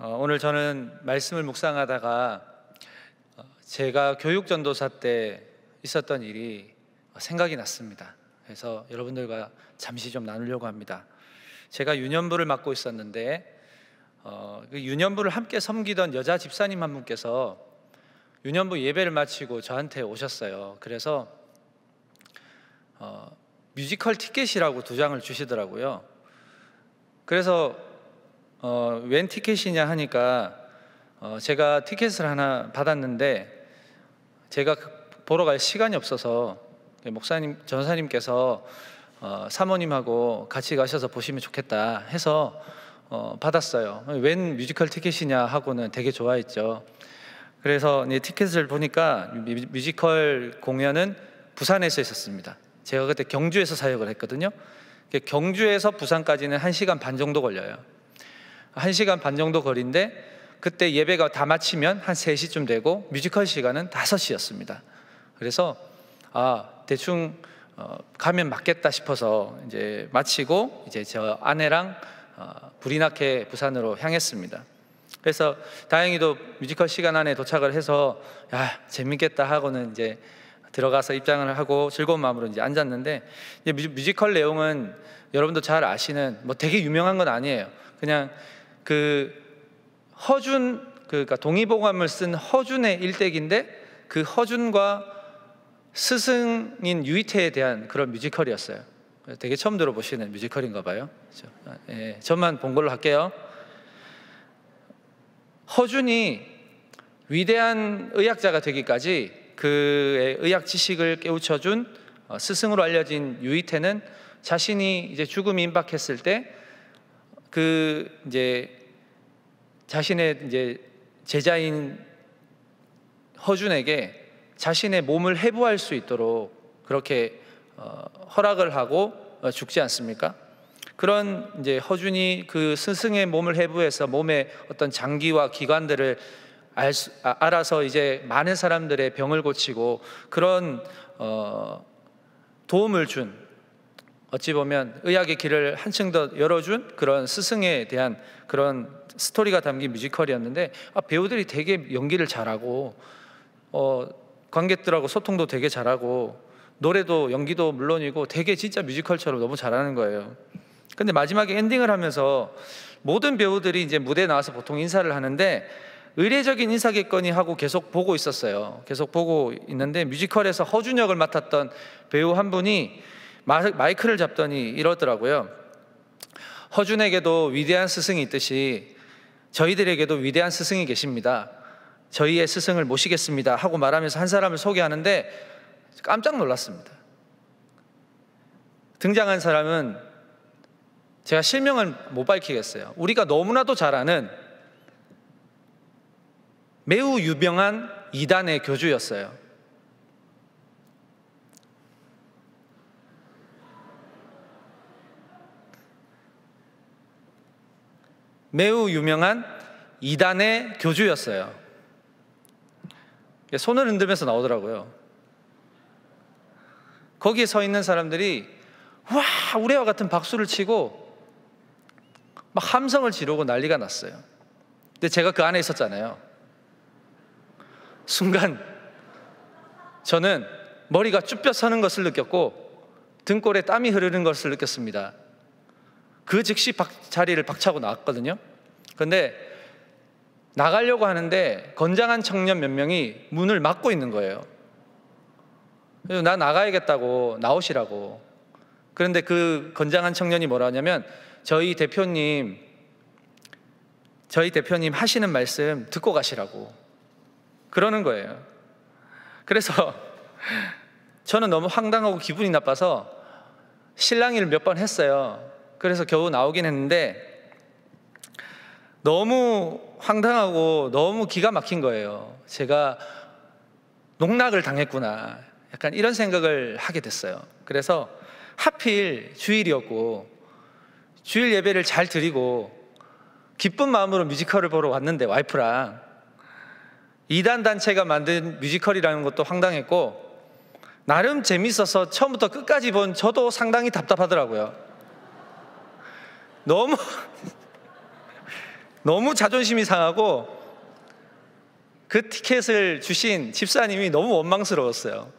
오늘 저는 말씀을 묵상하다가 제가 교육전도사 때 있었던 일이 생각이 났습니다. 그래서 여러분들과 잠시 좀 나누려고 합니다. 제가 유년부를 맡고 있었는데 그 유년부를 함께 섬기던 여자 집사님 한 분께서 유년부 예배를 마치고 저한테 오셨어요. 그래서 뮤지컬 티켓이라고 2장을 주시더라고요. 그래서 웬 티켓이냐 하니까 제가 티켓을 하나 받았는데 제가 보러 갈 시간이 없어서 목사님, 전사님께서 사모님하고 같이 가셔서 보시면 좋겠다 해서 받았어요. 웬 뮤지컬 티켓이냐 하고는 되게 좋아했죠. 그래서 티켓을 보니까 뮤지컬 공연은 부산에서 있었습니다. 제가 그때 경주에서 사역을 했거든요. 경주에서 부산까지는 1시간 반 정도 걸려요. 1시간 반 정도 거리인데 그때 예배가 다 마치면 한 3시쯤 되고 뮤지컬 시간은 5시였습니다. 그래서 대충 가면 맞겠다 싶어서 이제 마치고 이제 저 아내랑 불이 나게 부산으로 향했습니다. 그래서 다행히도 뮤지컬 시간 안에 도착을 해서 재밌겠다 하고는 이제 들어가서 입장을 하고 즐거운 마음으로 이제 앉았는데, 이제 뮤지컬 내용은 여러분도 잘 아시는 되게 유명한 건 아니에요. 그냥 그 허준, 그러니까 동의보감을 쓴 허준의 일대기인데 그 허준과 스승인 유이태에 대한 그런 뮤지컬이었어요. 되게 처음 들어보시는 뮤지컬인가 봐요. 예, 저만 본 걸로 할게요. 허준이 위대한 의학자가 되기까지 그의 의학 지식을 깨우쳐준 스승으로 알려진 유이태는 자신이 이제 죽음이 임박했을 때 그 이제 자신의 이제 제자인 허준에게 자신의 몸을 해부할 수 있도록 그렇게 허락을 하고 죽지 않습니까? 그런 이제 허준이 그 스승의 몸을 해부해서 몸의 어떤 장기와 기관들을 알아서 이제 많은 사람들의 병을 고치고 그런 도움을 준, 어찌 보면 의학의 길을 한층 더 열어준 그런 스승에 대한 그런 스토리가 담긴 뮤지컬이었는데 배우들이 되게 연기를 잘하고 관객들하고 소통도 되게 잘하고 노래도 연기도 물론이고 되게 진짜 뮤지컬처럼 너무 잘하는 거예요. 근데 마지막에 엔딩을 하면서 모든 배우들이 이제 무대에 나와서 보통 인사를 하는데 의례적인 인사겠거니 하고 계속 보고 있었어요. 계속 보고 있는데 뮤지컬에서 허준 역을 맡았던 배우 한 분이 마이크를 잡더니 이러더라고요. 허준에게도 위대한 스승이 있듯이 저희들에게도 위대한 스승이 계십니다. 저희의 스승을 모시겠습니다 하고 말하면서 한 사람을 소개하는데 깜짝 놀랐습니다. 등장한 사람은 제가 실명을 못 밝히겠어요. 우리가 너무나도 잘 아는 매우 유명한 이단의 교주였어요. 매우 유명한 이단의 교주였어요. 손을 흔들면서 나오더라고요. 거기에 서 있는 사람들이 와 우레와 같은 박수를 치고 막 함성을 지르고 난리가 났어요. 근데 제가 그 안에 있었잖아요. 순간 저는 머리가 쭈뼛 서는 것을 느꼈고 등골에 땀이 흐르는 것을 느꼈습니다. 그 즉시 자리를 박차고 나왔거든요. 그런데 나가려고 하는데 건장한 청년 몇 명이 문을 막고 있는 거예요. 그래서 나 나가야겠다고 나오시라고. 그런데 그 건장한 청년이 뭐라 하냐면 저희 대표님 하시는 말씀 듣고 가시라고 그러는 거예요. 그래서 저는 너무 황당하고 기분이 나빠서 실랑이를 몇 번 했어요. 그래서 겨우 나오긴 했는데 너무 황당하고 너무 기가 막힌 거예요. 제가 농락을 당했구나, 약간 이런 생각을 하게 됐어요. 그래서 하필 주일이었고 주일 예배를 잘 드리고 기쁜 마음으로 뮤지컬을 보러 왔는데 와이프랑 이단 단체가 만든 뮤지컬이라는 것도 황당했고 나름 재밌어서 처음부터 끝까지 본 저도 상당히 답답하더라고요. 너무 자존심이 상하고 그 티켓을 주신 집사님이 너무 원망스러웠어요.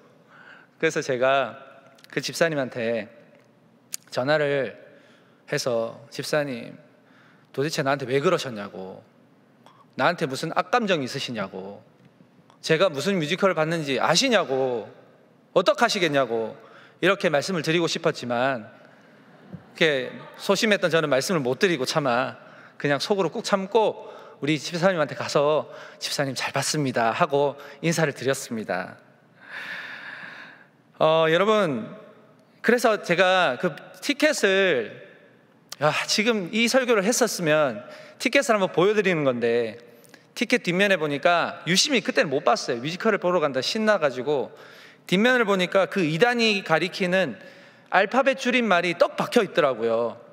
그래서 제가 그 집사님한테 전화를 해서, 집사님 도대체 나한테 왜 그러셨냐고, 나한테 무슨 악감정이 있으시냐고, 제가 무슨 뮤지컬을 봤는지 아시냐고, 어떡하시겠냐고 이렇게 말씀을 드리고 싶었지만, 이렇게 소심했던 저는 말씀을 못 드리고 차마 그냥 속으로 꾹 참고 우리 집사님한테 가서 집사님 잘 봤습니다 하고 인사를 드렸습니다. 여러분, 그래서 제가 그 티켓을, 지금 이 설교를 했었으면 티켓을 한번 보여드리는 건데, 티켓 뒷면에 보니까 유심히 그때는 못 봤어요. 뮤지컬을 보러 간다 신나가지고 뒷면을 보니까 그 2단이 가리키는 알파벳 줄임말이 떡 박혀 있더라고요.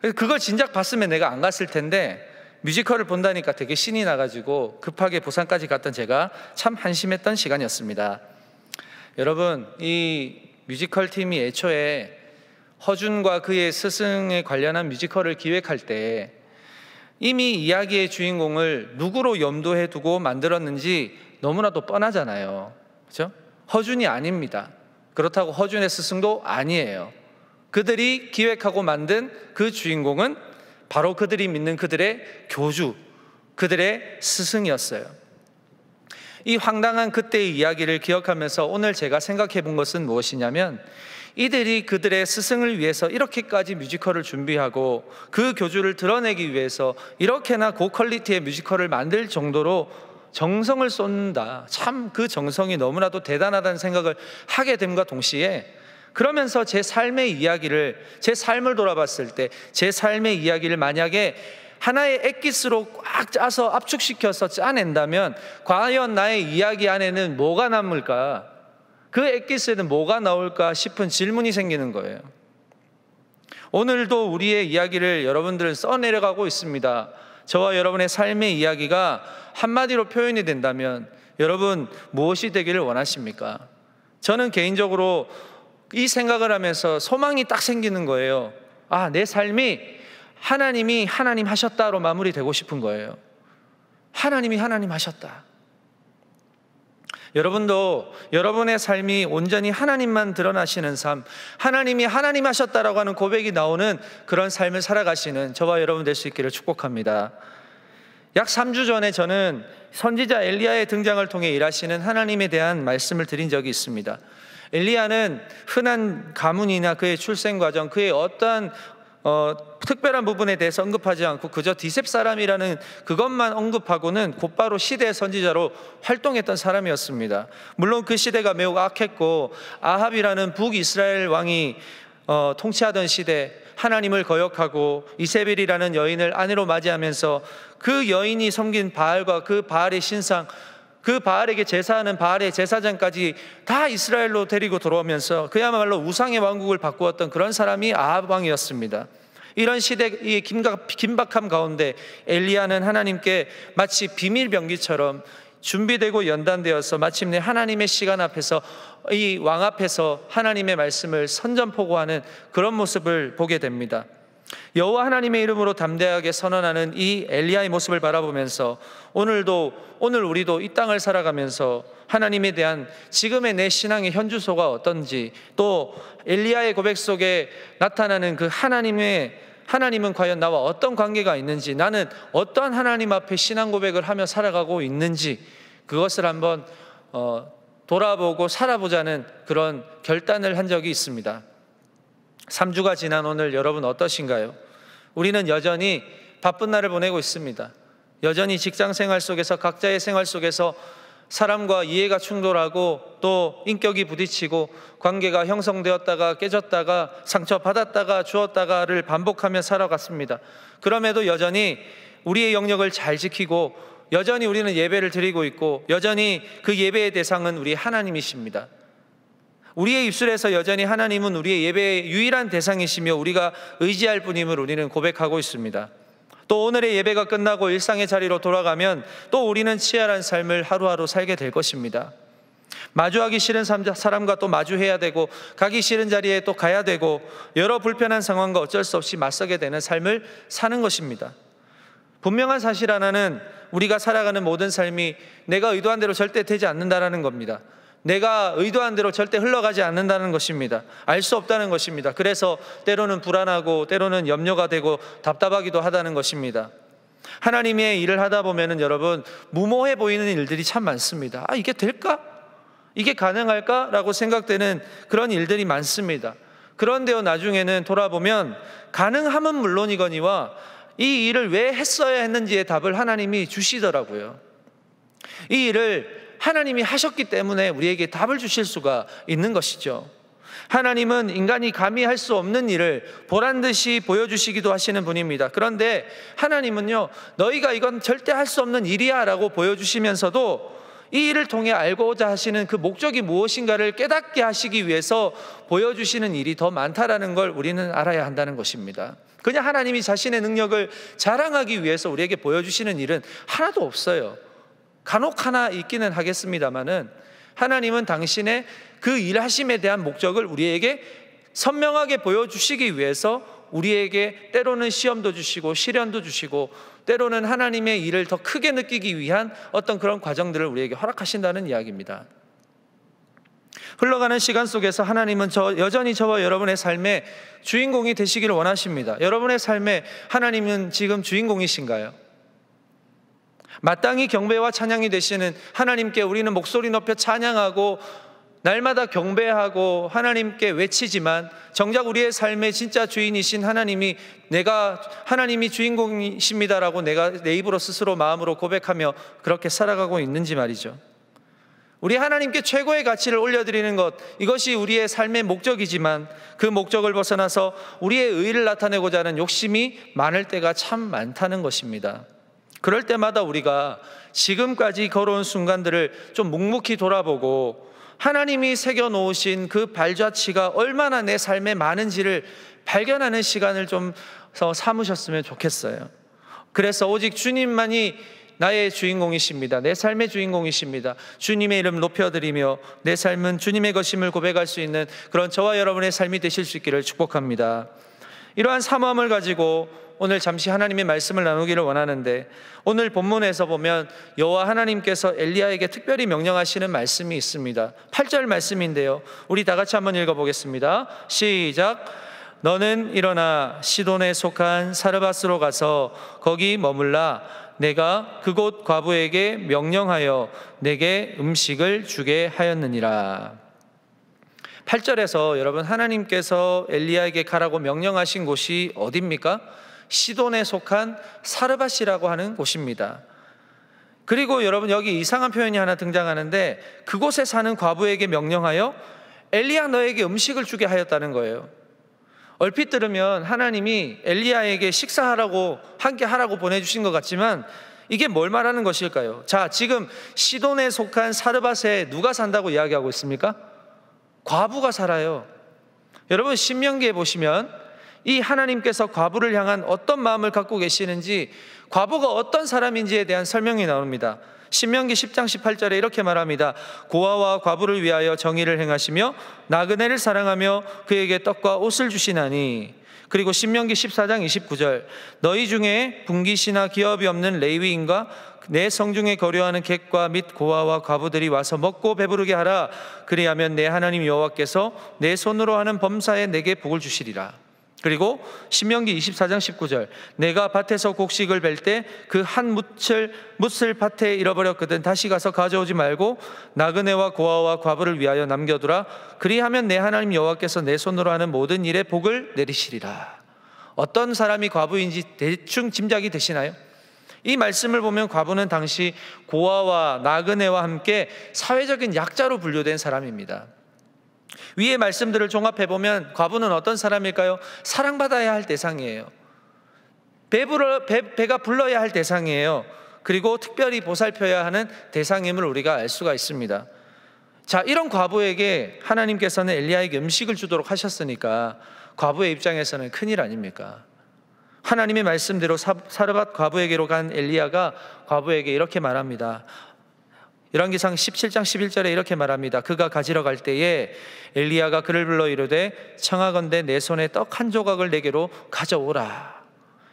그래서 그걸 진작 봤으면 내가 안 갔을 텐데, 뮤지컬을 본다니까 되게 신이 나가지고 급하게 부산까지 갔던 제가 참 한심했던 시간이었습니다. 여러분, 이 뮤지컬 팀이 애초에 허준과 그의 스승에 관련한 뮤지컬을 기획할 때 이미 이야기의 주인공을 누구로 염두에 두고 만들었는지 너무나도 뻔하잖아요. 그렇죠? 허준이 아닙니다. 그렇다고 허준의 스승도 아니에요. 그들이 기획하고 만든 그 주인공은 바로 그들이 믿는 그들의 교주, 그들의 스승이었어요. 이 황당한 그때의 이야기를 기억하면서 오늘 제가 생각해 본 것은 무엇이냐면, 이들이 그들의 스승을 위해서 이렇게까지 뮤지컬을 준비하고 그 교주를 드러내기 위해서 이렇게나 고퀄리티의 뮤지컬을 만들 정도로 정성을 쏟는다. 참 그 정성이 너무나도 대단하다는 생각을 하게 됨과 동시에, 그러면서 제 삶의 이야기를, 제 삶을 돌아봤을 때 제 삶의 이야기를 만약에 하나의 엑기스로 꽉 짜서 압축시켜서 짜낸다면 과연 나의 이야기 안에는 뭐가 남을까? 그 엑기스에는 뭐가 나올까 싶은 질문이 생기는 거예요. 오늘도 우리의 이야기를 여러분들은 써내려가고 있습니다. 저와 여러분의 삶의 이야기가 한마디로 표현이 된다면 여러분 무엇이 되기를 원하십니까? 저는 개인적으로 이 생각을 하면서 소망이 딱 생기는 거예요. 내 삶이 하나님이 하나님 하셨다로 마무리되고 싶은 거예요. 하나님이 하나님 하셨다. 여러분도 여러분의 삶이 온전히 하나님만 드러나시는 삶, 하나님이 하나님 하셨다라고 하는 고백이 나오는 그런 삶을 살아가시는 저와 여러분 될 수 있기를 축복합니다. 약 3주 전에 저는 선지자 엘리야의 등장을 통해 일하시는 하나님에 대한 말씀을 드린 적이 있습니다. 엘리야는 흔한 가문이나 그의 출생 과정, 그의 어떠한 특별한 부분에 대해서 언급하지 않고 그저 디셉 사람이라는 그것만 언급하고는 곧바로 시대의 선지자로 활동했던 사람이었습니다. 물론 그 시대가 매우 악했고 아합이라는 북이스라엘 왕이 통치하던 시대, 하나님을 거역하고 이세벨이라는 여인을 아내로 맞이하면서 그 여인이 섬긴 바알과 그 바알의 신상, 그 바알에게 제사하는 바알의 제사장까지 다 이스라엘로 데리고 들어오면서 그야말로 우상의 왕국을 바꾸었던 그런 사람이 아합 왕이었습니다. 이런 시대의 긴박함 가운데 엘리야는 하나님께 마치 비밀병기처럼 준비되고 연단되어서 마침내 하나님의 시간 앞에서, 이 왕 앞에서 하나님의 말씀을 선전포고하는 그런 모습을 보게 됩니다. 여호와 하나님의 이름으로 담대하게 선언하는 이 엘리야의 모습을 바라보면서 오늘 우리도 이 땅을 살아가면서 하나님에 대한 지금의 내 신앙의 현주소가 어떤지, 또 엘리야의 고백 속에 나타나는 그 하나님은 과연 나와 어떤 관계가 있는지, 나는 어떠한 하나님 앞에 신앙 고백을 하며 살아가고 있는지, 그것을 한번 돌아보고 살아보자는 그런 결단을 한 적이 있습니다. 3주가 지난 오늘 여러분 어떠신가요? 우리는 여전히 바쁜 날을 보내고 있습니다. 여전히 직장 생활 속에서, 각자의 생활 속에서 사람과 이해가 충돌하고 또 인격이 부딪히고 관계가 형성되었다가 깨졌다가 상처받았다가 주었다가를 반복하며 살아갔습니다. 그럼에도 여전히 우리의 영역을 잘 지키고 여전히 우리는 예배를 드리고 있고 여전히 그 예배의 대상은 우리 하나님이십니다. 우리의 입술에서 여전히 하나님은 우리의 예배의 유일한 대상이시며 우리가 의지할 분임을 우리는 고백하고 있습니다. 또 오늘의 예배가 끝나고 일상의 자리로 돌아가면 또 우리는 치열한 삶을 하루하루 살게 될 것입니다. 마주하기 싫은 사람과 또 마주해야 되고, 가기 싫은 자리에 또 가야 되고, 여러 불편한 상황과 어쩔 수 없이 맞서게 되는 삶을 사는 것입니다. 분명한 사실 하나는 우리가 살아가는 모든 삶이 내가 의도한 대로 절대 되지 않는다라는 겁니다. 내가 의도한 대로 절대 흘러가지 않는다는 것입니다. 알 수 없다는 것입니다. 그래서 때로는 불안하고 때로는 염려가 되고 답답하기도 하다는 것입니다. 하나님의 일을 하다 보면은 여러분, 무모해 보이는 일들이 참 많습니다. 이게 될까? 이게 가능할까? 라고 생각되는 그런 일들이 많습니다. 그런데요, 나중에는 돌아보면 가능함은 물론이거니와 이 일을 왜 했어야 했는지의 답을 하나님이 주시더라고요. 이 일을 하나님이 하셨기 때문에 우리에게 답을 주실 수가 있는 것이죠. 하나님은 인간이 감히 할 수 없는 일을 보란듯이 보여주시기도 하시는 분입니다. 그런데 하나님은요, 너희가 이건 절대 할 수 없는 일이야 라고 보여주시면서도 이 일을 통해 알고자 하시는 그 목적이 무엇인가를 깨닫게 하시기 위해서 보여주시는 일이 더 많다라는 걸 우리는 알아야 한다는 것입니다. 그냥 하나님이 자신의 능력을 자랑하기 위해서 우리에게 보여주시는 일은 하나도 없어요. 간혹 하나 있기는 하겠습니다만은 하나님은 당신의 그 일하심에 대한 목적을 우리에게 선명하게 보여주시기 위해서 우리에게 때로는 시험도 주시고 시련도 주시고 때로는 하나님의 일을 더 크게 느끼기 위한 어떤 그런 과정들을 우리에게 허락하신다는 이야기입니다. 흘러가는 시간 속에서 하나님은 여전히 저와 여러분의 삶의 주인공이 되시기를 원하십니다. 여러분의 삶에 하나님은 지금 주인공이신가요? 마땅히 경배와 찬양이 되시는 하나님께 우리는 목소리 높여 찬양하고 날마다 경배하고 하나님께 외치지만 정작 우리의 삶의 진짜 주인이신 하나님이 하나님이 주인공이십니다라고 내가 내 입으로 스스로 마음으로 고백하며 그렇게 살아가고 있는지 말이죠. 우리 하나님께 최고의 가치를 올려드리는 것, 이것이 우리의 삶의 목적이지만 그 목적을 벗어나서 우리의 의의를 나타내고자 하는 욕심이 많을 때가 참 많다는 것입니다. 그럴 때마다 우리가 지금까지 걸어온 순간들을 좀 묵묵히 돌아보고 하나님이 새겨놓으신 그 발자취가 얼마나 내 삶에 많은지를 발견하는 시간을 좀 삼으셨으면 좋겠어요. 그래서 오직 주님만이 나의 주인공이십니다. 내 삶의 주인공이십니다. 주님의 이름 높여드리며 내 삶은 주님의 것임을 고백할 수 있는 그런 저와 여러분의 삶이 되실 수 있기를 축복합니다. 이러한 사모함을 가지고 오늘 잠시 하나님의 말씀을 나누기를 원하는데, 오늘 본문에서 보면 여호와 하나님께서 엘리야에게 특별히 명령하시는 말씀이 있습니다. 8절 말씀인데요, 우리 다 같이 한번 읽어보겠습니다. 시작. 너는 일어나 시돈에 속한 사르밧으로 가서 거기 머물라. 내가 그곳 과부에게 명령하여 내게 음식을 주게 하였느니라. 8절에서 여러분, 하나님께서 엘리야에게 가라고 명령하신 곳이 어디입니까? 시돈에 속한 사르밧이라고 하는 곳입니다. 그리고 여러분, 여기 이상한 표현이 하나 등장하는데, 그곳에 사는 과부에게 명령하여 엘리야 너에게 음식을 주게 하였다는 거예요. 얼핏 들으면 하나님이 엘리야에게 식사하라고, 함께 하라고 보내주신 것 같지만 이게 뭘 말하는 것일까요? 자, 지금 시돈에 속한 사르밧에 누가 산다고 이야기하고 있습니까? 과부가 살아요. 여러분, 신명기에 보시면 이 하나님께서 과부를 향한 어떤 마음을 갖고 계시는지, 과부가 어떤 사람인지에 대한 설명이 나옵니다. 신명기 10장 18절에 이렇게 말합니다. 고아와 과부를 위하여 정의를 행하시며 나그네를 사랑하며 그에게 떡과 옷을 주시나니. 그리고 신명기 14장 29절, 너희 중에 분깃이나 기업이 없는 레위인과 내 성중에 거류하는 객과 및 고아와 과부들이 와서 먹고 배부르게 하라. 그리하면 내 하나님 여호와께서 내 손으로 하는 범사에 내게 복을 주시리라. 그리고 신명기 24장 19절, 내가 밭에서 곡식을 벨 때 그 한 뭇을 밭에 잃어버렸거든 다시 가서 가져오지 말고 나그네와 고아와 과부를 위하여 남겨두라. 그리하면 내 하나님 여호와께서 내 손으로 하는 모든 일에 복을 내리시리라. 어떤 사람이 과부인지 대충 짐작이 되시나요? 이 말씀을 보면 과부는 당시 고아와 나그네와 함께 사회적인 약자로 분류된 사람입니다. 위의 말씀들을 종합해보면 과부는 어떤 사람일까요? 사랑받아야 할 대상이에요. 배가 불러야 할 대상이에요. 그리고 특별히 보살펴야 하는 대상임을 우리가 알 수가 있습니다. 자, 이런 과부에게 하나님께서는 엘리야에게 음식을 주도록 하셨으니까 과부의 입장에서는 큰일 아닙니까? 하나님의 말씀대로 사르밧 과부에게로 간 엘리야가 과부에게 이렇게 말합니다. 열왕기상 17장 11절에 이렇게 말합니다. 그가 가지러 갈 때에 엘리야가 그를 불러 이르되 청하건대 내 손에 떡 한 조각을 내게로 가져오라.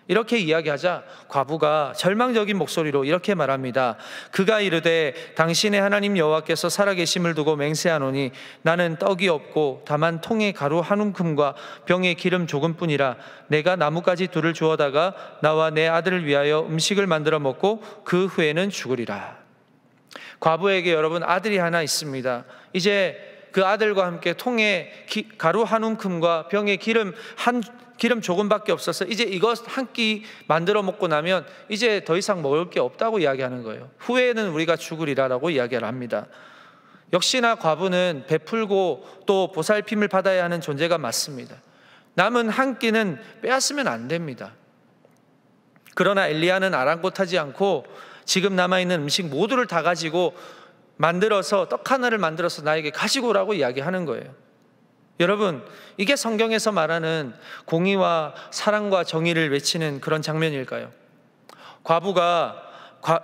이렇게 이야기하자 과부가 절망적인 목소리로 이렇게 말합니다. 그가 이르되 당신의 하나님 여호와께서 살아계심을 두고 맹세하노니 나는 떡이 없고 다만 통에 가루 한 움큼과 병에 기름 조금뿐이라. 내가 나뭇가지 둘을 주워다가 나와 내 아들을 위하여 음식을 만들어 먹고 그 후에는 죽으리라. 과부에게 여러분 아들이 하나 있습니다. 이제 그 아들과 함께 통에 가루 한 움큼과 병에 기름 조금밖에 없어서 이제 이것 한 끼 만들어 먹고 나면 이제 더 이상 먹을 게 없다고 이야기하는 거예요. 후에는 우리가 죽으리라라고 이야기를 합니다. 역시나 과부는 베풀고 또 보살핌을 받아야 하는 존재가 맞습니다. 남은 한 끼는 빼앗으면 안 됩니다. 그러나 엘리야는 아랑곳하지 않고 지금 남아있는 음식 모두를 다 가지고 만들어서 떡 하나를 만들어서 나에게 가지고 오라고 이야기하는 거예요. 여러분, 이게 성경에서 말하는 공의와 사랑과 정의를 외치는 그런 장면일까요?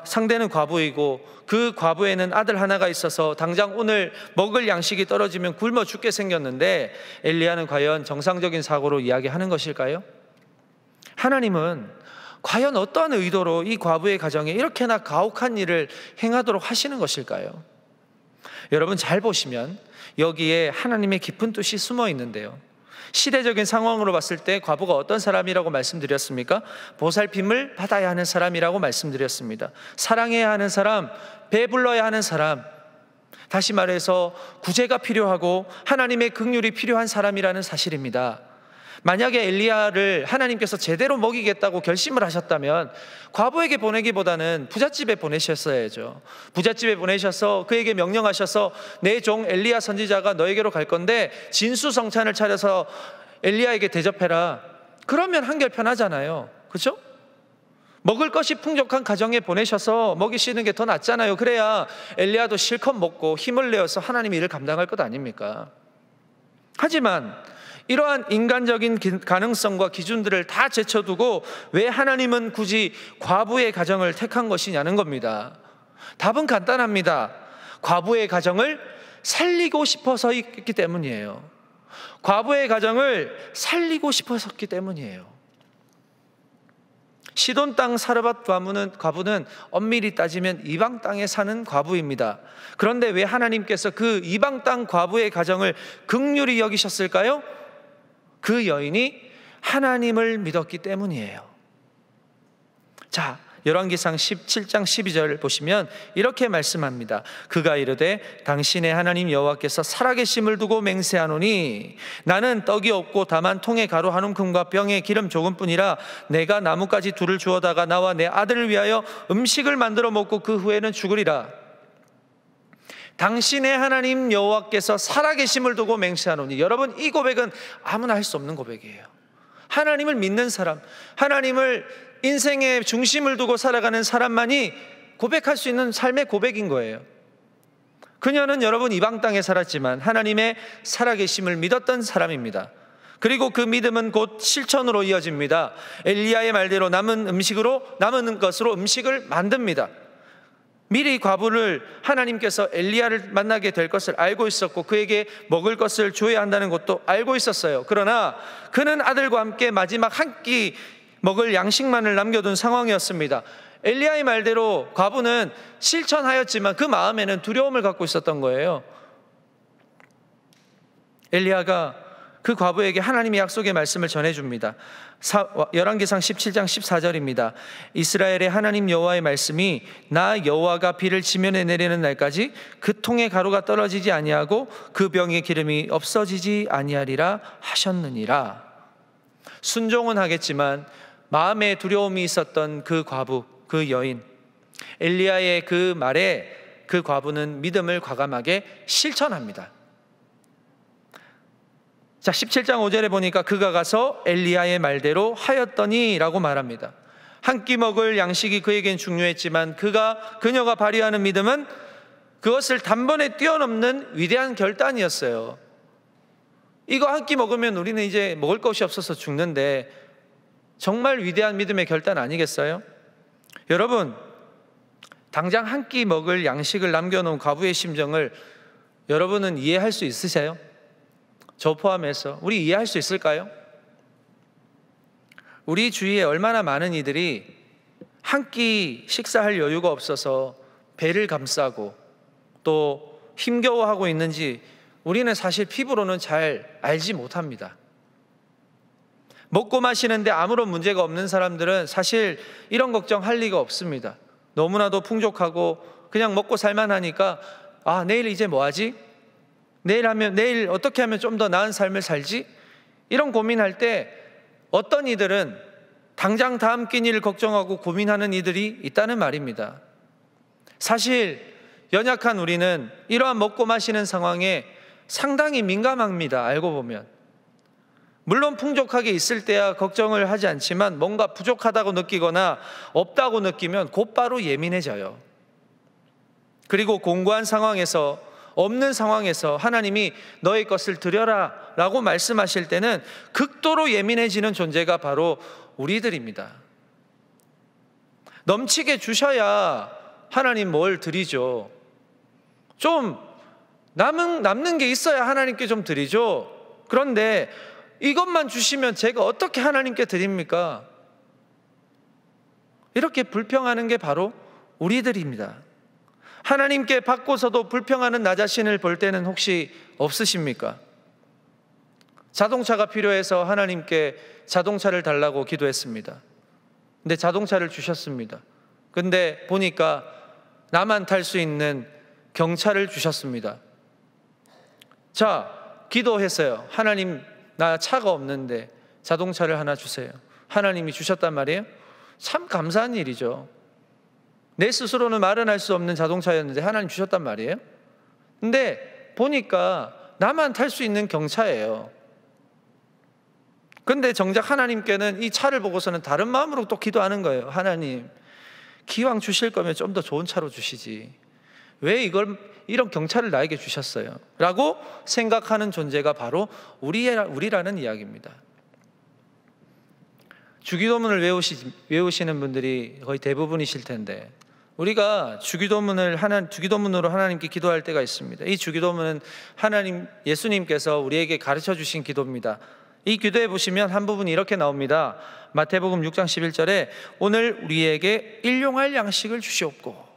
상대는 과부이고 그 과부에는 아들 하나가 있어서 당장 오늘 먹을 양식이 떨어지면 굶어 죽게 생겼는데 엘리야는 과연 정상적인 사고로 이야기하는 것일까요? 하나님은 과연 어떠한 의도로 이 과부의 가정에 이렇게나 가혹한 일을 행하도록 하시는 것일까요? 여러분 잘 보시면 여기에 하나님의 깊은 뜻이 숨어 있는데요, 시대적인 상황으로 봤을 때 과부가 어떤 사람이라고 말씀드렸습니까? 보살핌을 받아야 하는 사람이라고 말씀드렸습니다. 사랑해야 하는 사람, 배불러야 하는 사람, 다시 말해서 구제가 필요하고 하나님의 긍휼이 필요한 사람이라는 사실입니다. 만약에 엘리야를 하나님께서 제대로 먹이겠다고 결심을 하셨다면 과부에게 보내기보다는 부잣집에 보내셨어야죠. 부잣집에 보내셔서 그에게 명령하셔서 내 종 엘리야 선지자가 너에게로 갈 건데 진수성찬을 차려서 엘리야에게 대접해라. 그러면 한결 편하잖아요. 그렇죠? 먹을 것이 풍족한 가정에 보내셔서 먹이시는 게 더 낫잖아요. 그래야 엘리야도 실컷 먹고 힘을 내어서 하나님의 일을 감당할 것 아닙니까? 하지만 이러한 인간적인 가능성과 기준들을 다 제쳐두고 왜 하나님은 굳이 과부의 가정을 택한 것이냐는 겁니다. 답은 간단합니다. 과부의 가정을 살리고 싶어서였기 때문이에요. 과부의 가정을 살리고 싶어서였기 때문이에요. 시돈 땅 사르밧 과부는 엄밀히 따지면 이방 땅에 사는 과부입니다. 그런데 왜 하나님께서 그 이방 땅 과부의 가정을 긍휼히 여기셨을까요? 그 여인이 하나님을 믿었기 때문이에요. 자, 열왕기상 17장 12절을 보시면 이렇게 말씀합니다. 그가 이르되 당신의 하나님 여호와께서 살아계심을 두고 맹세하노니 나는 떡이 없고 다만 통에 가루 한 움큼과 병에 기름 조금뿐이라. 내가 나뭇가지 둘을 주워다가 나와 내 아들을 위하여 음식을 만들어 먹고 그 후에는 죽으리라. 당신의 하나님 여호와께서 살아계심을 두고 맹세하노니. 여러분, 이 고백은 아무나 할 수 없는 고백이에요. 하나님을 믿는 사람, 하나님을 인생의 중심을 두고 살아가는 사람만이 고백할 수 있는 삶의 고백인 거예요. 그녀는 여러분 이방 땅에 살았지만 하나님의 살아계심을 믿었던 사람입니다. 그리고 그 믿음은 곧 실천으로 이어집니다. 엘리야의 말대로 남은 것으로 음식을 만듭니다. 미리 과부를 하나님께서 엘리야를 만나게 될 것을 알고 있었고 그에게 먹을 것을 줘야 한다는 것도 알고 있었어요. 그러나 그는 아들과 함께 마지막 한 끼 먹을 양식만을 남겨둔 상황이었습니다. 엘리야의 말대로 과부는 실천하였지만 그 마음에는 두려움을 갖고 있었던 거예요. 엘리야가 그 과부에게 하나님의 약속의 말씀을 전해줍니다. 열왕기상 17장 14절입니다. 이스라엘의 하나님 여호와의 말씀이 나 여호와가 비를 지면에 내리는 날까지 그 통에 가루가 떨어지지 아니하고 그 병의 기름이 없어지지 아니하리라 하셨느니라. 순종은 하겠지만 마음에 두려움이 있었던 그 과부, 그 여인, 엘리야의 그 말에 그 과부는 믿음을 과감하게 실천합니다. 자, 17장 5절에 보니까 그가 가서 엘리야의 말대로 하였더니 라고 말합니다. 한 끼 먹을 양식이 그에겐 중요했지만 그녀가 발휘하는 믿음은 그것을 단번에 뛰어넘는 위대한 결단이었어요. 이거 한 끼 먹으면 우리는 이제 먹을 것이 없어서 죽는데 정말 위대한 믿음의 결단 아니겠어요? 여러분, 당장 한 끼 먹을 양식을 남겨놓은 과부의 심정을 여러분은 이해할 수 있으세요? 저 포함해서 우리 이해할 수 있을까요? 우리 주위에 얼마나 많은 이들이 한 끼 식사할 여유가 없어서 배를 감싸고 또 힘겨워하고 있는지 우리는 사실 피부로는 잘 알지 못합니다. 먹고 마시는데 아무런 문제가 없는 사람들은 사실 이런 걱정할 리가 없습니다. 너무나도 풍족하고 그냥 먹고 살만하니까 내일 이제 뭐 하지? 내일 어떻게 하면 좀 더 나은 삶을 살지? 이런 고민할 때 어떤 이들은 당장 다음 끼니를 걱정하고 고민하는 이들이 있다는 말입니다. 사실 연약한 우리는 이러한 먹고 마시는 상황에 상당히 민감합니다. 알고 보면 물론 풍족하게 있을 때야 걱정을 하지 않지만 뭔가 부족하다고 느끼거나 없다고 느끼면 곧바로 예민해져요. 그리고 공고한 상황에서, 없는 상황에서 하나님이 너의 것을 드려라 라고 말씀하실 때는 극도로 예민해지는 존재가 바로 우리들입니다. 넘치게 주셔야 하나님 뭘 드리죠. 좀 남는 게 있어야 하나님께 좀 드리죠. 그런데 이것만 주시면 제가 어떻게 하나님께 드립니까? 이렇게 불평하는 게 바로 우리들입니다. 하나님께 받고서도 불평하는 나 자신을 볼 때는 혹시 없으십니까? 자동차가 필요해서 하나님께 자동차를 달라고 기도했습니다. 근데 자동차를 주셨습니다. 근데 보니까 나만 탈 수 있는 경차를 주셨습니다. 자, 기도했어요. 하나님, 나 차가 없는데 자동차를 하나 주세요. 하나님이 주셨단 말이에요. 참 감사한 일이죠. 내 스스로는 마련할 수 없는 자동차였는데 하나님 주셨단 말이에요. 근데 보니까 나만 탈 수 있는 경차예요. 근데 정작 하나님께는 이 차를 보고서는 다른 마음으로 또 기도하는 거예요. 하나님, 기왕 주실 거면 좀 더 좋은 차로 주시지. 왜 이런 경차를 나에게 주셨어요? 라고 생각하는 존재가 바로 우리라는 이야기입니다. 주기도문을 외우시는 분들이 거의 대부분이실 텐데 우리가 주기도문으로 하나님께 기도할 때가 있습니다. 이 주기도문은 예수님께서 우리에게 가르쳐 주신 기도입니다. 이 기도에 보시면 한 부분이 이렇게 나옵니다. 마태복음 6장 11절에 오늘 우리에게 일용할 양식을 주시옵고.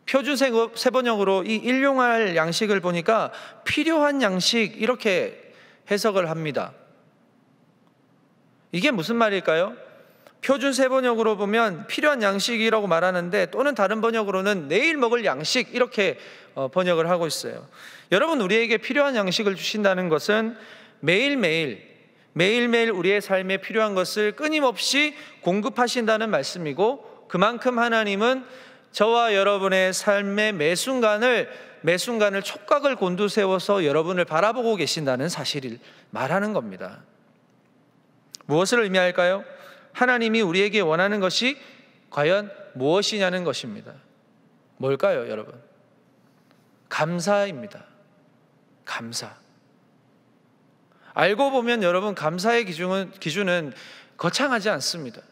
표준 세번역으로 이 일용할 양식을 보니까 필요한 양식 이렇게 해석을 합니다. 이게 무슨 말일까요? 표준 세번역으로 보면 필요한 양식이라고 말하는데 또는 다른 번역으로는 내일 먹을 양식 이렇게 번역을 하고 있어요. 여러분, 우리에게 필요한 양식을 주신다는 것은 매일매일 우리의 삶에 필요한 것을 끊임없이 공급하신다는 말씀이고, 그만큼 하나님은 저와 여러분의 삶의 매 순간을 촉각을 곤두세워서 여러분을 바라보고 계신다는 사실을 말하는 겁니다. 무엇을 의미할까요? 하나님이 우리에게 원하는 것이 과연 무엇이냐는 것입니다. 뭘까요, 여러분? 감사입니다. 감사. 알고 보면 여러분, 감사의 기준은 거창하지 않습니다.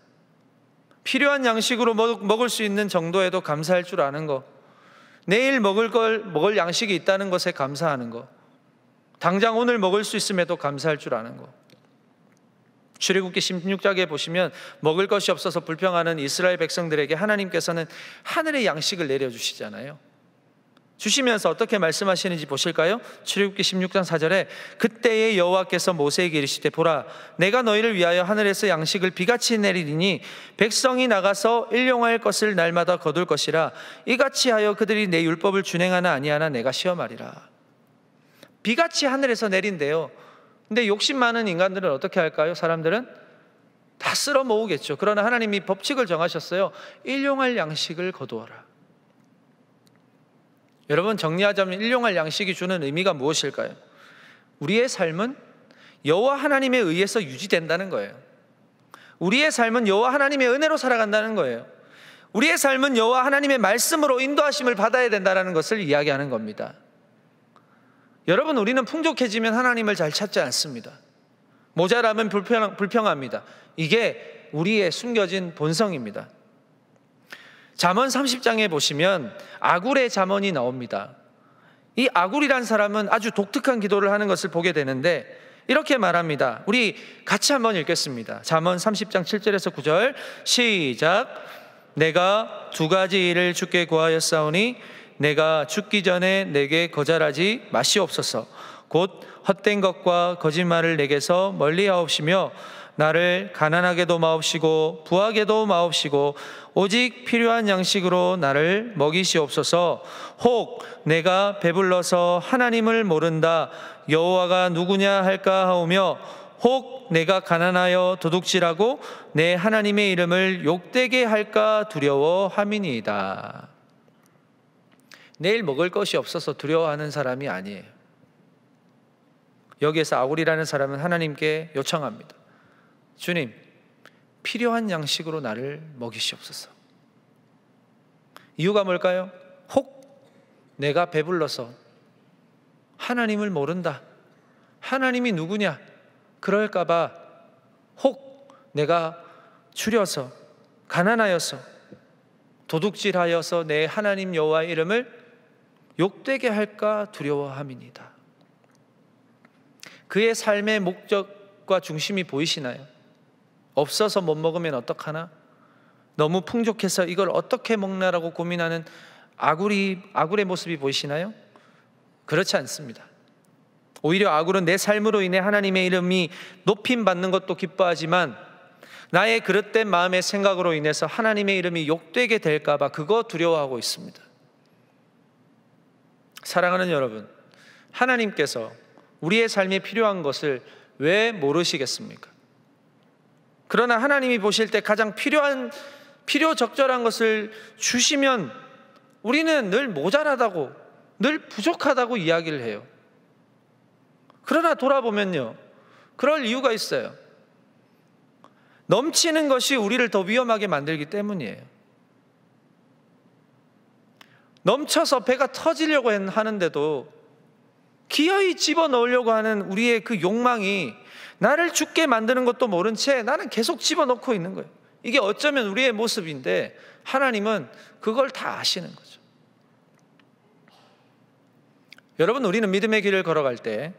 필요한 양식으로 먹을 수 있는 정도에도 감사할 줄 아는 거, 내일 먹을 양식이 있다는 것에 감사하는 거, 당장 오늘 먹을 수 있음에도 감사할 줄 아는 거. 출애굽기 16장에 보시면 먹을 것이 없어서 불평하는 이스라엘 백성들에게 하나님께서는 하늘의 양식을 내려주시잖아요. 주시면서 어떻게 말씀하시는지 보실까요? 출애굽기 16장 4절에 그때의 여호와께서 모세에게 이르시되 보라, 내가 너희를 위하여 하늘에서 양식을 비같이 내리리니 백성이 나가서 일용할 것을 날마다 거둘 것이라. 이같이 하여 그들이 내 율법을 준행하나 아니하나 내가 시험하리라. 비같이 하늘에서 내린대요. 근데 욕심 많은 인간들은 어떻게 할까요? 사람들은 다 쓸어 모으겠죠. 그러나 하나님이 법칙을 정하셨어요. 일용할 양식을 거두어라. 여러분, 정리하자면 일용할 양식이 주는 의미가 무엇일까요? 우리의 삶은 여호와 하나님에 의해서 유지된다는 거예요. 우리의 삶은 여호와 하나님의 은혜로 살아간다는 거예요. 우리의 삶은 여호와 하나님의 말씀으로 인도하심을 받아야 된다는 것을 이야기하는 겁니다. 여러분, 우리는 풍족해지면 하나님을 잘 찾지 않습니다. 모자라면 불평합니다. 이게 우리의 숨겨진 본성입니다. 잠언 30장에 보시면 아굴의 잠언이 나옵니다. 이 아굴이란 사람은 아주 독특한 기도를 하는 것을 보게 되는데 이렇게 말합니다. 우리 같이 한번 읽겠습니다. 잠언 30장 7절에서 9절 시작. 내가 두 가지 일을 주께 구하였사오니 내가 죽기 전에 내게 거절하지 마시옵소서. 곧 헛된 것과 거짓말을 내게서 멀리하옵시며 나를 가난하게도 마옵시고 부하게도 마옵시고 오직 필요한 양식으로 나를 먹이시옵소서. 혹 내가 배불러서 하나님을 모른다 여호와가 누구냐 할까 하오며 혹 내가 가난하여 도둑질하고 내 하나님의 이름을 욕되게 할까 두려워함이니이다. 내일 먹을 것이 없어서 두려워하는 사람이 아니에요. 여기에서 아굴이라는 사람은 하나님께 요청합니다. 주님, 필요한 양식으로 나를 먹이시옵소서. 이유가 뭘까요? 혹 내가 배불러서 하나님을 모른다, 하나님이 누구냐 그럴까봐, 혹 내가 줄여서 가난하여서 도둑질하여서 내 하나님 여호와의 이름을 욕되게 할까 두려워함이니이다. 그의 삶의 목적과 중심이 보이시나요? 없어서 못 먹으면 어떡하나? 너무 풍족해서 이걸 어떻게 먹나라고 고민하는 아굴의 모습이 보이시나요? 그렇지 않습니다. 오히려 아굴은 내 삶으로 인해 하나님의 이름이 높임받는 것도 기뻐하지만 나의 그릇된 마음의 생각으로 인해서 하나님의 이름이 욕되게 될까 봐 그거 두려워하고 있습니다. 사랑하는 여러분, 하나님께서 우리의 삶에 필요한 것을 왜 모르시겠습니까? 그러나 하나님이 보실 때 가장 필요적절한 것을 주시면 우리는 늘 모자라다고, 늘 부족하다고 이야기를 해요. 그러나 돌아보면요, 그럴 이유가 있어요. 넘치는 것이 우리를 더 위험하게 만들기 때문이에요. 넘쳐서 배가 터지려고 하는데도 기어이 집어넣으려고 하는 우리의 그 욕망이 나를 죽게 만드는 것도 모른 채 나는 계속 집어넣고 있는 거예요. 이게 어쩌면 우리의 모습인데 하나님은 그걸 다 아시는 거죠. 여러분, 우리는 믿음의 길을 걸어갈 때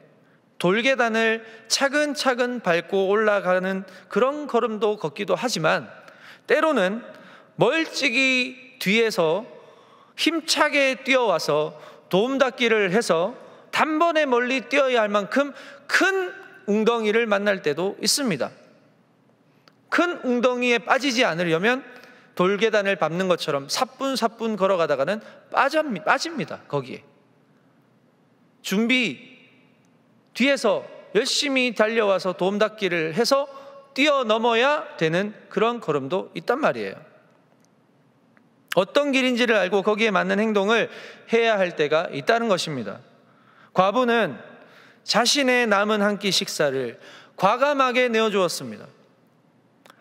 돌계단을 차근차근 밟고 올라가는 그런 걸음도 걷기도 하지만 때로는 멀찍이 뒤에서 힘차게 뛰어와서 도움닫기를 해서 단번에 멀리 뛰어야 할 만큼 큰 웅덩이를 만날 때도 있습니다. 큰 웅덩이에 빠지지 않으려면 돌계단을 밟는 것처럼 사뿐사뿐 걸어가다가는 빠집니다. 거기에 뒤에서 열심히 달려와서 도움닫기를 해서 뛰어넘어야 되는 그런 걸음도 있단 말이에요. 어떤 길인지를 알고 거기에 맞는 행동을 해야 할 때가 있다는 것입니다. 과부는 자신의 남은 한 끼 식사를 과감하게 내어주었습니다.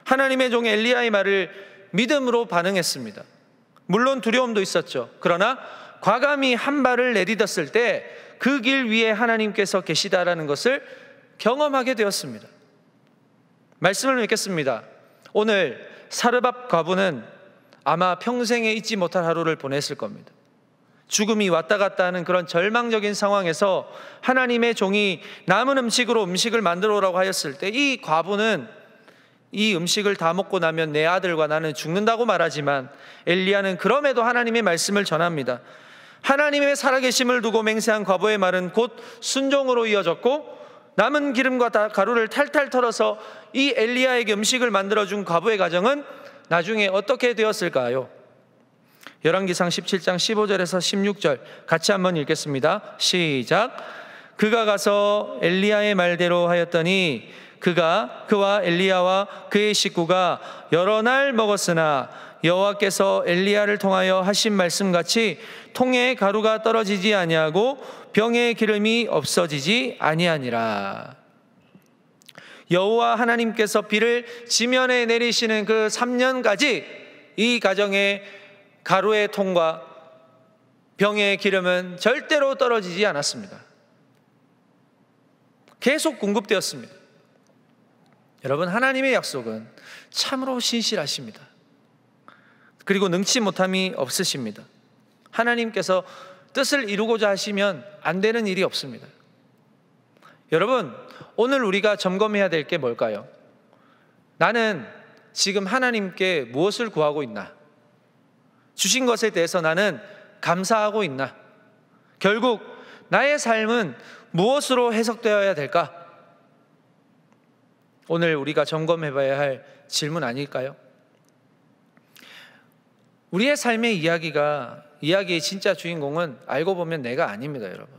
하나님의 종 엘리야의 말을 믿음으로 반응했습니다. 물론 두려움도 있었죠. 그러나 과감히 한 발을 내딛었을 때 그 길 위에 하나님께서 계시다라는 것을 경험하게 되었습니다. 말씀을 맺겠습니다. 오늘 사르밧 과부는 아마 평생에 잊지 못할 하루를 보냈을 겁니다. 죽음이 왔다 갔다 하는 그런 절망적인 상황에서 하나님의 종이 남은 음식으로 음식을 만들어 오라고 하였을 때 이 과부는 이 음식을 다 먹고 나면 내 아들과 나는 죽는다고 말하지만 엘리야는 그럼에도 하나님의 말씀을 전합니다. 하나님의 살아계심을 두고 맹세한 과부의 말은 곧 순종으로 이어졌고 남은 기름과 가루를 탈탈 털어서 이 엘리야에게 음식을 만들어준 과부의 가정은 나중에 어떻게 되었을까요? 열왕기상 17장 15절에서 16절 같이 한번 읽겠습니다. 시작. 그가 가서 엘리야의 말대로 하였더니 그와 엘리야와 그의 식구가 여러 날 먹었으나 여호와께서 엘리야를 통하여 하신 말씀같이 통에 가루가 떨어지지 아니하고 병에 기름이 없어지지 아니하니라. 여호와 하나님께서 비를 지면에 내리시는 그 3년까지 이 가정의 가루의 통과 병의 기름은 절대로 떨어지지 않았습니다. 계속 공급되었습니다. 여러분, 하나님의 약속은 참으로 신실하십니다. 그리고 능치 못함이 없으십니다. 하나님께서 뜻을 이루고자 하시면 안 되는 일이 없습니다. 여러분, 오늘 우리가 점검해야 될 게 뭘까요? 나는 지금 하나님께 무엇을 구하고 있나? 주신 것에 대해서 나는 감사하고 있나? 결국 나의 삶은 무엇으로 해석되어야 될까? 오늘 우리가 점검해 봐야 할 질문 아닐까요? 우리의 삶의 이야기의 진짜 주인공은 알고 보면 내가 아닙니다, 여러분.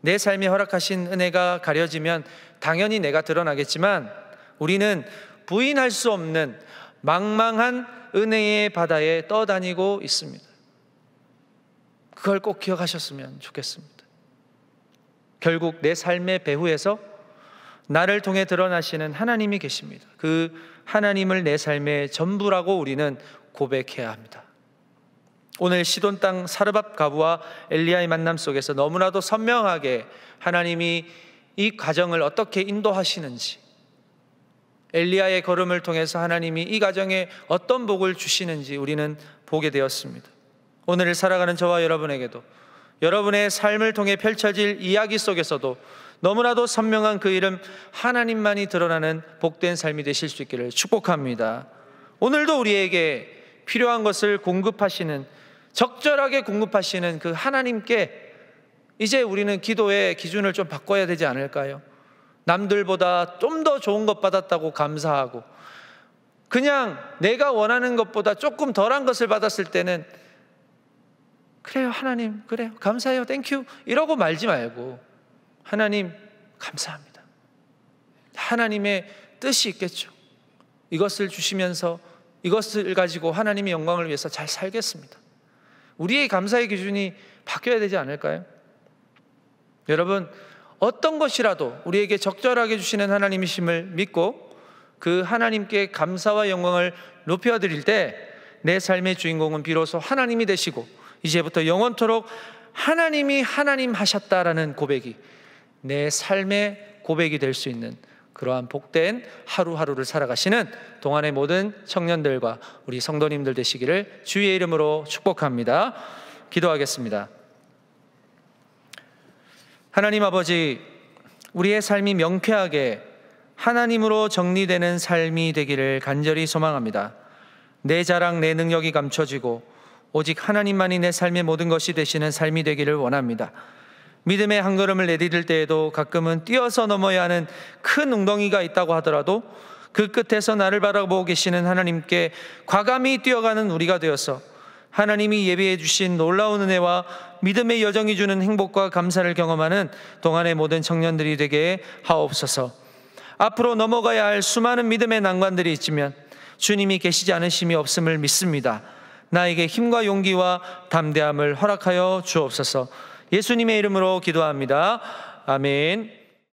내 삶에 허락하신 은혜가 가려지면 당연히 내가 드러나겠지만 우리는 부인할 수 없는 망망한 은혜의 바다에 떠다니고 있습니다. 그걸 꼭 기억하셨으면 좋겠습니다. 결국 내 삶의 배후에서 나를 통해 드러나시는 하나님이 계십니다. 그 하나님을 내 삶의 전부라고 우리는 고백해야 합니다. 오늘 시돈 땅 사르밧 과부와 엘리야의 만남 속에서 너무나도 선명하게 하나님이 이 가정을 어떻게 인도하시는지, 엘리야의 걸음을 통해서 하나님이 이 가정에 어떤 복을 주시는지 우리는 보게 되었습니다. 오늘을 살아가는 저와 여러분에게도 여러분의 삶을 통해 펼쳐질 이야기 속에서도 너무나도 선명한 그 이름 하나님만이 드러나는 복된 삶이 되실 수 있기를 축복합니다. 오늘도 우리에게 필요한 것을 공급하시는, 적절하게 공급하시는 그 하나님께 이제 우리는 기도의 기준을 좀 바꿔야 되지 않을까요? 남들보다 좀 더 좋은 것 받았다고 감사하고, 그냥 내가 원하는 것보다 조금 덜한 것을 받았을 때는 그래요 하나님, 그래요 감사해요 땡큐 이러고 말지 말고, 하나님 감사합니다, 하나님의 뜻이 있겠죠. 이것을 주시면서 이것을 가지고 하나님의 영광을 위해서 잘 살겠습니다. 우리의 감사의 기준이 바뀌어야 되지 않을까요? 여러분, 어떤 것이라도 우리에게 적절하게 주시는 하나님이심을 믿고 그 하나님께 감사와 영광을 높여드릴 때 내 삶의 주인공은 비로소 하나님이 되시고 이제부터 영원토록 하나님이 하나님 하셨다라는 고백이 내 삶의 고백이 될 수 있는 그러한 복된 하루하루를 살아가시는 동안의 모든 청년들과 우리 성도님들 되시기를 주의 이름으로 축복합니다. 기도하겠습니다. 하나님 아버지, 우리의 삶이 명쾌하게 하나님으로 정리되는 삶이 되기를 간절히 소망합니다. 내 자랑, 내 능력이 감춰지고 오직 하나님만이 내 삶의 모든 것이 되시는 삶이 되기를 원합니다. 믿음의 한 걸음을 내디딜 때에도 가끔은 뛰어서 넘어야 하는 큰 웅덩이가 있다고 하더라도 그 끝에서 나를 바라보고 계시는 하나님께 과감히 뛰어가는 우리가 되어서 하나님이 예비해 주신 놀라운 은혜와 믿음의 여정이 주는 행복과 감사를 경험하는 동안의 모든 청년들이 되게 하옵소서. 앞으로 넘어가야 할 수많은 믿음의 난관들이 있지만 주님이 계시지 않으심이 없음을 믿습니다. 나에게 힘과 용기와 담대함을 허락하여 주옵소서. 예수님의 이름으로 기도합니다. 아멘.